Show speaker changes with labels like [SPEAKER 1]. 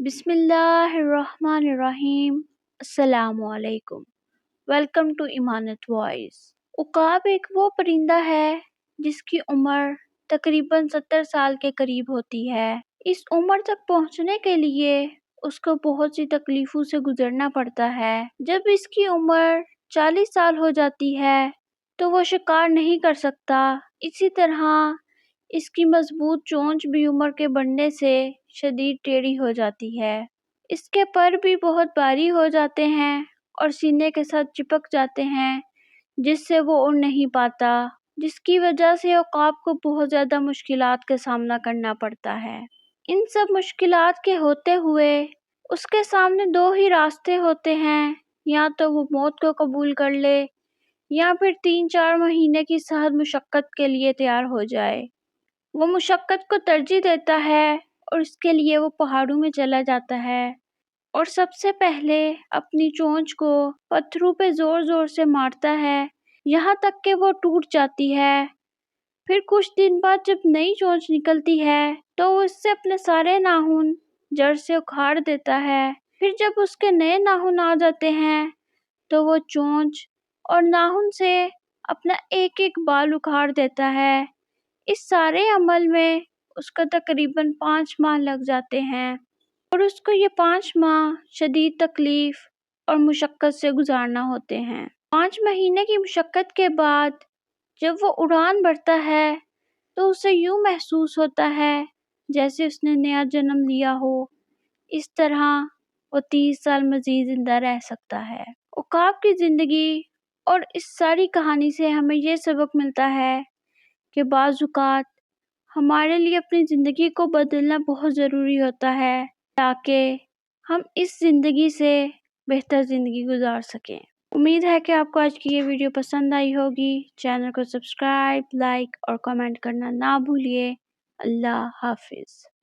[SPEAKER 1] بسم اللہ الرحمن الرحیم۔ السلام علیکم۔ Welcome to Amanat voice. عقاب ایک وہ پرندہ ہے جس کی عمر تقریباً 70 سال کے قریب ہوتی ہے۔ اس عمر تک پہنچنے کے لیے اس کو بہت سی تکلیفوں سے گزرنا پڑتا ہے۔ جب اس کی عمر 40 سال ہو جاتی ہے تو وہ شکار نہیں کر سکتا۔ اسی طرح اس کی مضبوط چونچ بھی عمر کے بڑھنے سے شدید ٹیڑھی ہو جاتی ہے۔ اس کے پر بھی بہت بھاری ہو جاتے ہیں اور سینے کے ساتھ چپک جاتے ہیں جس سے وہ اڑ نہیں پاتا، جس کی وجہ سے عقاب کو بہت زیادہ مشکلات کا سامنا کرنا پڑتا ہے۔ ان سب مشکلات کے ہوتے ہوئے اس کے سامنے دو ہی راستے ہوتے ہیں، یا تو وہ موت کو قبول کر لے یا پھر 3-4 مہینے کی سخت مشقت کے لیے تیار ہو جائے۔ وہ مشقت کو ترجیح دیتا ہے اور اس کے لیے وہ پہاڑوں میں چلا جاتا ہے اور سب سے پہلے اپنی چونچ کو پتھروں پہ زور زور سے مارتا ہے یہاں تک کہ وہ ٹوٹ جاتی ہے۔ پھر کچھ دن بعد جب نئی چونچ نکلتی ہے تو وہ اس سے اپنے سارے ناخن جڑ سے اکھاڑ دیتا ہے۔ پھر جب اس کے نئے ناخن آ جاتے ہیں تو وہ چونچ اور ناخن سے اپنا ایک ایک بال اکھاڑ دیتا ہے۔ اس سارے عمل میں اس کا تقریباً 5 ماہ لگ جاتے ہیں اور اس کو یہ 5 ماہ شدید تکلیف اور مشقت سے گزارنا ہوتے ہیں۔ 5 مہینے کی مشقت کے بعد جب وہ اڑان بھرتا ہے تو اسے یوں محسوس ہوتا ہے جیسے اس نے نیا جنم لیا ہو۔ اس طرح وہ 30 سال مزید زندہ رہ سکتا ہے۔ عقاب کی زندگی اور اس ساری کہانی سے ہمیں یہ سبق ملتا ہے کہ بعض اوقات ہمارے لیے اپنی زندگی کو بدلنا بہت ضروری ہوتا ہے تاکہ ہم اس زندگی سے بہتر زندگی گزار سکیں۔ امید ہے کہ آپ کو آج کی یہ ویڈیو پسند آئی ہوگی۔ چینل کو سبسکرائب، لائک اور کمنٹ کرنا نہ بھولیے۔ اللہ حافظ۔